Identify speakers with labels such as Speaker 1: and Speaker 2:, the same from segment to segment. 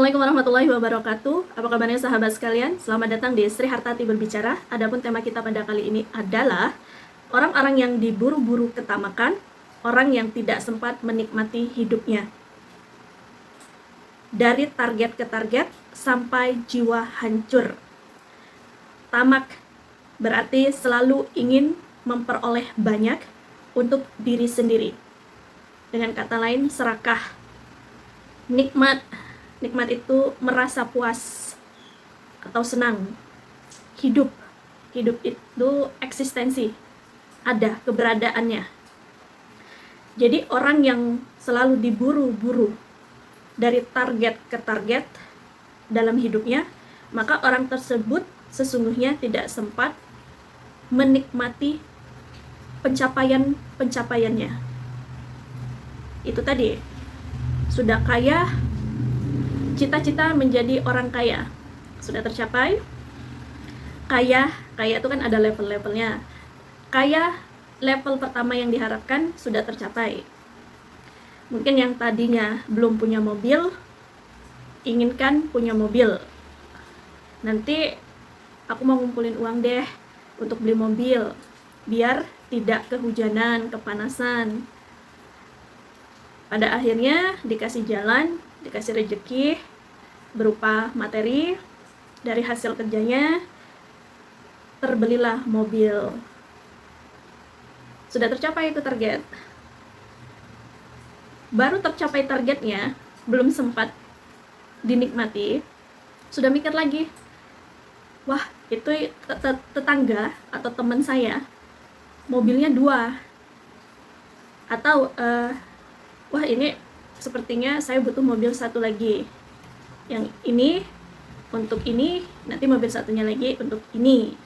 Speaker 1: Assalamualaikum warahmatullahi wabarakatuh. Apa kabarnya sahabat sekalian? Selamat datang di Sri Hartati Berbicara. Adapun tema kita pada kali ini adalah orang-orang yang diburu-buru ketamakan, orang yang tidak sempat menikmati hidupnya. Dari target ke target sampai jiwa hancur. Tamak berarti selalu ingin memperoleh banyak untuk diri sendiri. Dengan kata lain, serakah. Nikmat itu merasa puas atau senang. Hidup itu eksistensi, ada keberadaannya. Jadi orang yang selalu diburu-buru dari target ke target dalam hidupnya, maka orang tersebut sesungguhnya tidak sempat menikmati pencapaiannya. Itu tadi, sudah kaya, cita-cita menjadi orang kaya sudah tercapai. Kaya itu kan ada level-levelnya. Kaya level pertama yang diharapkan sudah tercapai. Mungkin yang tadinya belum punya mobil, inginkan punya mobil. Nanti aku mau ngumpulin uang deh untuk beli mobil, biar tidak kehujanan, kepanasan. Pada akhirnya dikasih jalan, dikasih rezeki berupa materi, dari hasil kerjanya terbelilah mobil. Sudah tercapai itu target. Baru tercapai targetnya, belum sempat dinikmati, sudah mikir lagi, wah itu tetangga atau teman saya mobilnya 2, atau wah ini sepertinya saya butuh mobil satu lagi, yang ini untuk ini, nanti mobil satunya lagi untuk ini,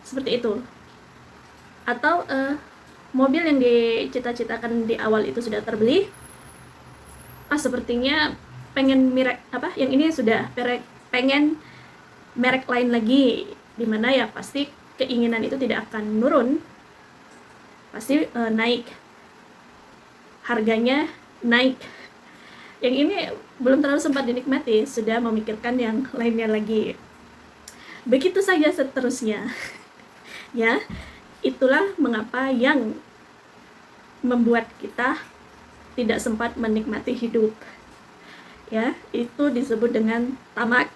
Speaker 1: seperti itu. Atau mobil yang dicita-citakan di awal itu sudah terbeli, sepertinya pengen merek yang ini sudah pengen merek lain lagi, dimana ya pasti keinginan itu tidak akan nurun, pasti naik, harganya naik. Yang ini belum terlalu sempat dinikmati, sudah memikirkan yang lainnya lagi. Begitu saja seterusnya. Ya, itulah mengapa yang membuat kita tidak sempat menikmati hidup. Ya, itu disebut dengan tamak.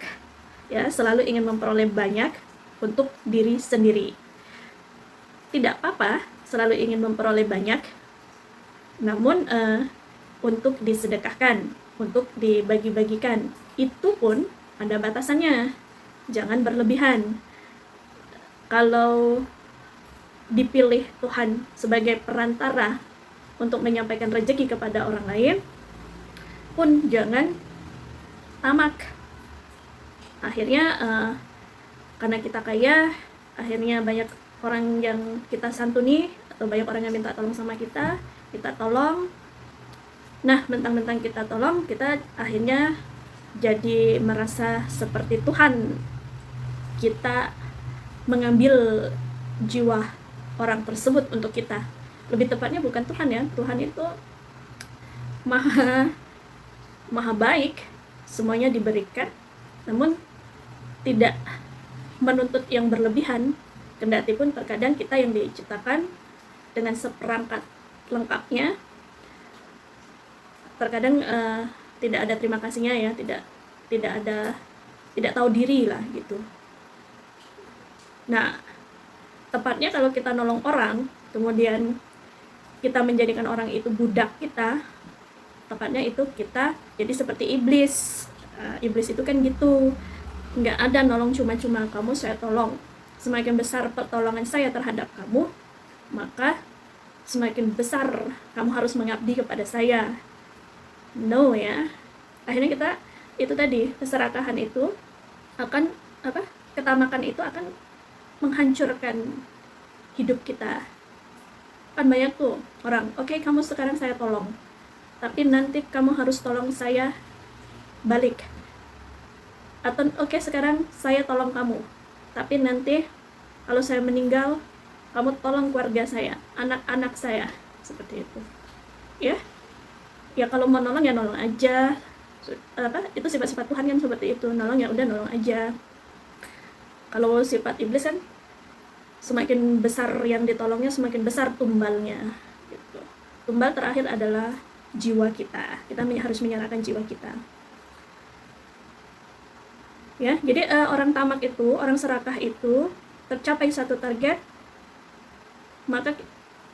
Speaker 1: Ya, selalu ingin memperoleh banyak untuk diri sendiri. Tidak apa-apa selalu ingin memperoleh banyak, namun untuk disedekahkan, untuk dibagi-bagikan, itu pun ada batasannya, jangan berlebihan. Kalau dipilih Tuhan sebagai perantara untuk menyampaikan rezeki kepada orang lain, pun jangan tamak. Akhirnya karena kita kaya, akhirnya banyak orang yang kita santuni, atau banyak orang yang minta tolong sama kita tolong. Nah, mentang-mentang kita tolong, kita akhirnya jadi merasa seperti Tuhan. Kita mengambil jiwa orang tersebut untuk kita. Lebih tepatnya bukan Tuhan ya, Tuhan itu maha baik, semuanya diberikan, namun tidak menuntut yang berlebihan. Kendati pun terkadang kita yang diciptakan dengan seperangkat lengkapnya, terkadang tidak ada terima kasihnya ya, tidak tahu diri lah gitu. Nah, tepatnya kalau kita nolong orang, kemudian kita menjadikan orang itu budak kita, tepatnya itu kita jadi seperti iblis. Iblis itu kan gitu, nggak ada nolong cuma-cuma, kamu saya tolong, semakin besar pertolongan saya terhadap kamu, maka semakin besar kamu harus mengabdi kepada saya. No ya. Akhirnya kita itu tadi, keserakahan itu akan ketamakan itu akan menghancurkan hidup kita. Kan banyak tuh orang, oke, kamu sekarang saya tolong, tapi nanti kamu harus tolong saya balik. Atau oke, sekarang saya tolong kamu, tapi nanti kalau saya meninggal, kamu tolong keluarga saya, anak-anak saya, seperti itu. Ya, kalau mau nolong ya nolong aja, Itu sifat-sifat Tuhan kan seperti itu, nolong ya udah nolong aja. Kalau sifat iblis kan semakin besar yang ditolongnya, semakin besar tumbalnya gitu. Tumbal terakhir adalah jiwa kita. Kita harus menyerahkan jiwa kita. Ya, jadi orang tamak itu, orang serakah itu tercapai satu target, maka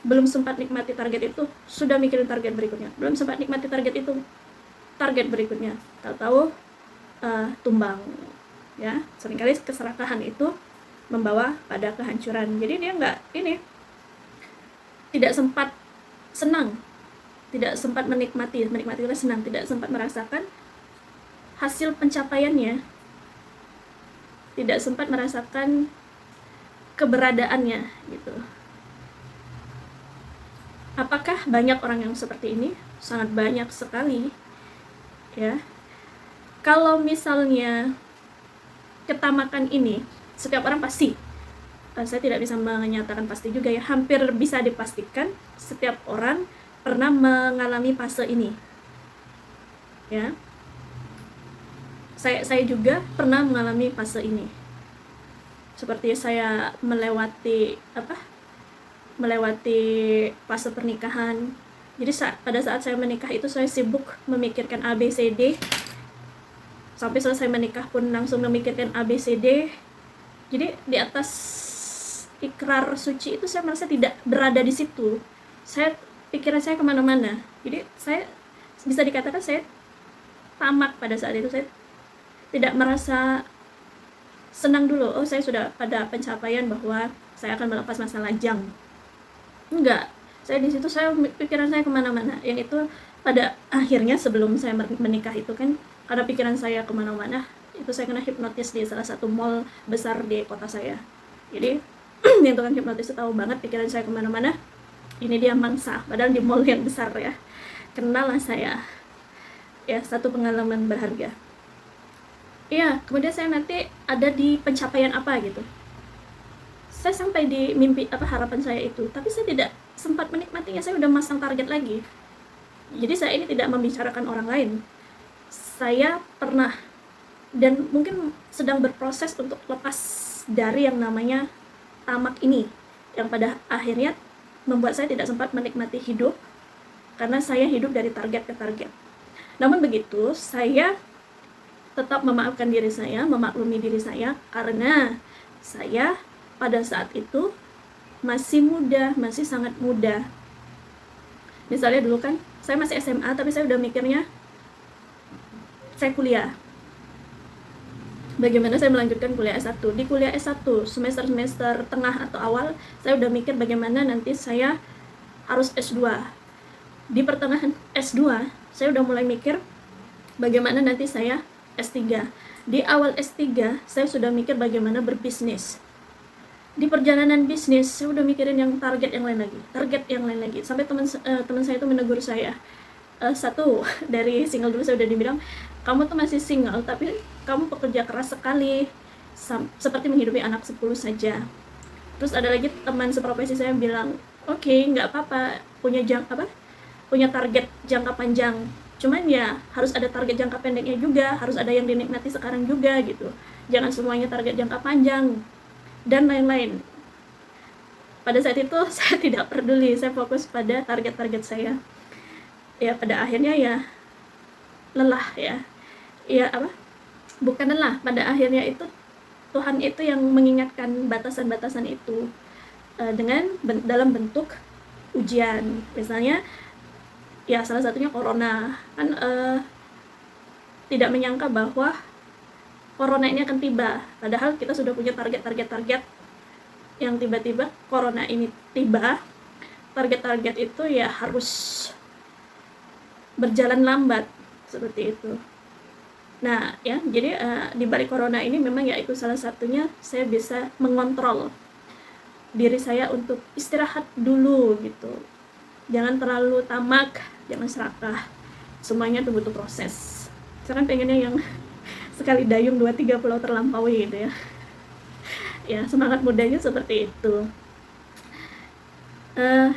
Speaker 1: belum sempat nikmati target itu, sudah mikirin target berikutnya. Belum sempat nikmati target itu, target berikutnya. Tahu-tahu tumbang. Ya, seringkali keserakahan itu membawa pada kehancuran. Jadi dia tidak sempat senang, tidak sempat menikmati itu senang, tidak sempat merasakan hasil pencapaiannya, tidak sempat merasakan keberadaannya gitu. Apakah banyak orang yang seperti ini? Sangat banyak sekali ya. Kalau misalnya ketamakan ini setiap orang pasti, saya tidak bisa menyatakan pasti juga ya, hampir bisa dipastikan setiap orang pernah mengalami fase ini ya. Saya juga pernah mengalami fase ini. Seperti saya melewati fase pernikahan. Jadi pada saat saya menikah itu saya sibuk memikirkan ABCD. Sampai selesai menikah pun langsung memikirkan ABCD. Jadi di atas ikrar suci itu saya merasa tidak berada di situ. Pikiran saya kemana-mana. Jadi saya bisa dikatakan saya tamak pada saat itu. Saya tidak merasa senang dulu, saya sudah pada pencapaian bahwa saya akan melepas masa lajang. Enggak, saya di situ pikiran saya kemana-mana. Yang itu pada akhirnya sebelum saya menikah itu kan, karena pikiran saya kemana-mana, itu saya kena hipnotis di salah satu mall besar di kota saya. Jadi yang tukang hipnotis itu tahu banget pikiran saya kemana-mana. Ini dia mangsa, padahal di mall yang besar ya. Kenalah saya. Ya, satu pengalaman berharga. Iya, kemudian saya nanti ada di pencapaian apa gitu. Saya sampai di mimpi harapan saya itu, tapi saya tidak sempat menikmatinya. Saya udah masang target lagi. Jadi saya ini tidak membicarakan orang lain. Saya pernah dan mungkin sedang berproses untuk lepas dari yang namanya tamak ini, yang pada akhirnya membuat saya tidak sempat menikmati hidup karena saya hidup dari target ke target. Namun begitu, saya tetap memaafkan diri saya, memaklumi diri saya, karena saya pada saat itu masih muda, masih sangat muda. Misalnya dulu kan, saya masih SMA, tapi saya udah mikirnya saya kuliah. Bagaimana saya melanjutkan kuliah S1. Di kuliah S1, semester tengah atau awal, saya udah mikir bagaimana nanti saya harus S2. Di pertengahan S2, saya udah mulai mikir bagaimana nanti saya S3. Di awal S3, saya sudah mikir bagaimana berbisnis. Di perjalanan bisnis, saya udah mikirin yang target yang lain lagi. Sampai teman saya itu menegur saya. Satu, dari single dulu saya udah dibilang, kamu tuh masih single, tapi kamu pekerja keras sekali, seperti menghidupi anak 10 saja. Terus ada lagi teman seprofesi saya bilang, oke, nggak apa-apa, punya target jangka panjang. Cuman ya harus ada target jangka pendeknya juga, harus ada yang dinikmati sekarang juga gitu. Jangan semuanya target jangka panjang dan lain-lain. Pada saat itu saya tidak peduli, saya fokus pada target-target saya. Ya pada akhirnya ya lelah ya. Bukan lelah, pada akhirnya itu Tuhan itu yang mengingatkan batasan-batasan itu dalam bentuk ujian. Misalnya ya salah satunya corona kan, tidak menyangka bahwa corona ini akan tiba, padahal kita sudah punya target yang tiba-tiba corona ini tiba. Target itu ya harus berjalan lambat seperti itu. Nah ya, jadi di balik corona ini memang ya itu salah satunya saya bisa mengontrol diri saya untuk istirahat dulu gitu. Jangan terlalu tamak, jangan serakah, semuanya itu butuh proses. Saya kan pengennya yang sekali dayung 2-3 pulau terlampaui gitu ya. Ya semangat mudanya seperti itu.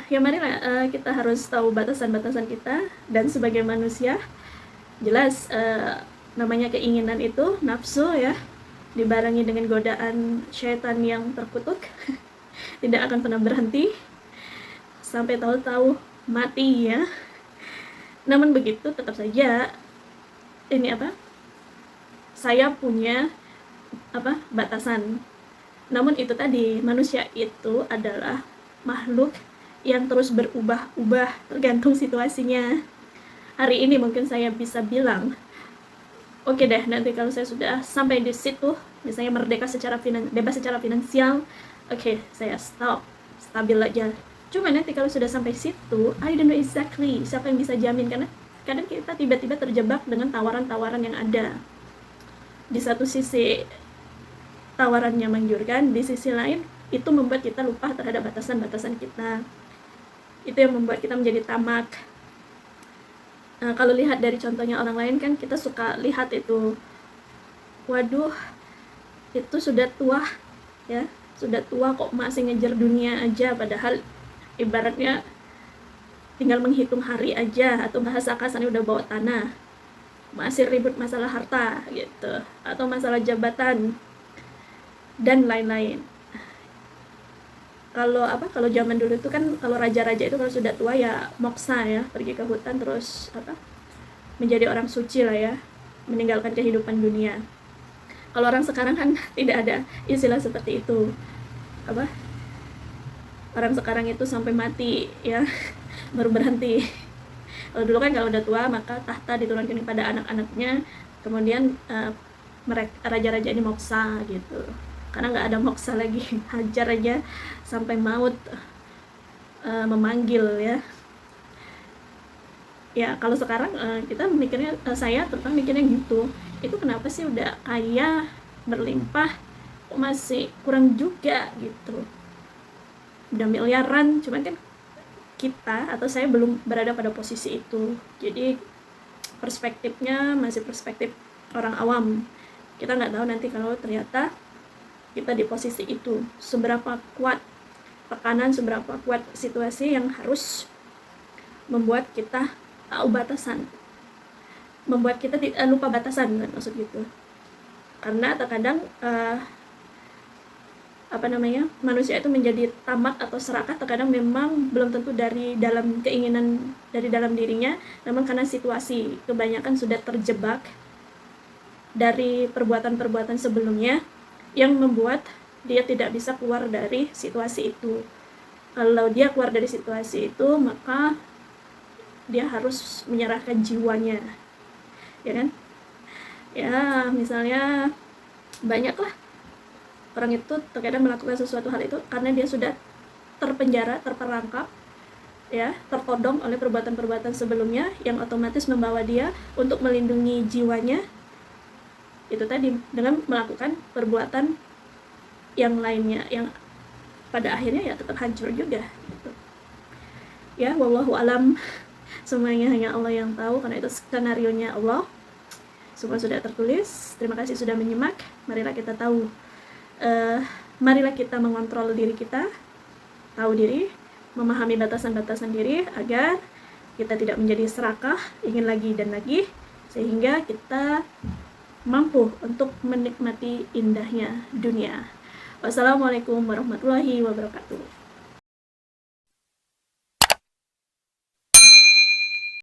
Speaker 1: Ya marilah kita harus tahu batasan-batasan kita, dan sebagai manusia Jelas namanya keinginan itu nafsu ya, dibarengi dengan godaan syaitan yang terkutuk tidak akan pernah berhenti sampai tahu-tahu mati ya. Namun begitu tetap saja ini saya punya batasan. Namun itu tadi, manusia itu adalah makhluk yang terus berubah-ubah tergantung situasinya. Hari ini mungkin saya bisa bilang, oke deh, nanti kalau saya sudah sampai di situ, misalnya bebas secara finansial, oke, saya stabil aja. Cuma nanti kalau sudah sampai situ, I don't know exactly siapa yang bisa jamin, karena kadang kita tiba-tiba terjebak dengan tawaran-tawaran yang ada. Di satu sisi tawarannya menggiurkan, di sisi lain itu membuat kita lupa terhadap batasan-batasan kita. Itu yang membuat kita menjadi tamak. Kalau lihat dari contohnya orang lain kan kita suka lihat itu, waduh itu sudah tua ya, sudah tua kok masih ngejar dunia aja, padahal ibaratnya tinggal menghitung hari aja, atau bahasa kasarnya udah bawa tanah, masih ribut masalah harta gitu, atau masalah jabatan dan lain-lain. Kalau zaman dulu itu kan, kalau raja-raja itu kalau sudah tua ya moksa ya, pergi ke hutan terus menjadi orang suci lah ya, meninggalkan kehidupan dunia. Kalau orang sekarang kan tidak ada istilah seperti itu. Orang sekarang itu sampai mati ya baru berhenti. Kalau dulu kan kalau udah tua maka tahta diturunkan kepada anak-anaknya, kemudian raja-raja ini moksa gitu. Karena nggak ada moksa lagi, hajar aja sampai maut memanggil ya. Ya kalau sekarang kita mikirnya, saya terutama mikirnya gitu, itu kenapa sih udah kaya berlimpah kok masih kurang juga gitu, udah miliaran, cuman kan kita atau saya belum berada pada posisi itu. Jadi perspektifnya masih perspektif orang awam. Kita nggak tahu nanti kalau ternyata kita di posisi itu, seberapa kuat tekanan, seberapa kuat situasi yang harus membuat kita tahu batasan, membuat kita lupa batasan kan, maksud gitu. Karena terkadang manusia itu menjadi tamak atau serakah terkadang memang belum tentu dari dalam keinginan dari dalam dirinya, namun karena situasi kebanyakan sudah terjebak dari perbuatan-perbuatan sebelumnya yang membuat dia tidak bisa keluar dari situasi itu. Kalau dia keluar dari situasi itu, maka dia harus menyerahkan jiwanya, ya kan? Ya, misalnya banyaklah orang itu terkadang melakukan sesuatu hal itu karena dia sudah terpenjara, terperangkap, ya, tertodong oleh perbuatan-perbuatan sebelumnya yang otomatis membawa dia untuk melindungi jiwanya. Itu tadi, dengan melakukan perbuatan yang lainnya yang pada akhirnya ya tetap hancur juga gitu. Ya, wallahu alam, semuanya hanya Allah yang tahu, karena itu skenarionya Allah. Semua sudah tertulis. Terima kasih sudah menyimak. Marilah kita tahu, marilah kita mengontrol diri kita, tahu diri, memahami batasan-batasan diri agar kita tidak menjadi serakah, ingin lagi dan lagi, sehingga kita mampu untuk menikmati indahnya dunia. Wassalamualaikum warahmatullahi wabarakatuh.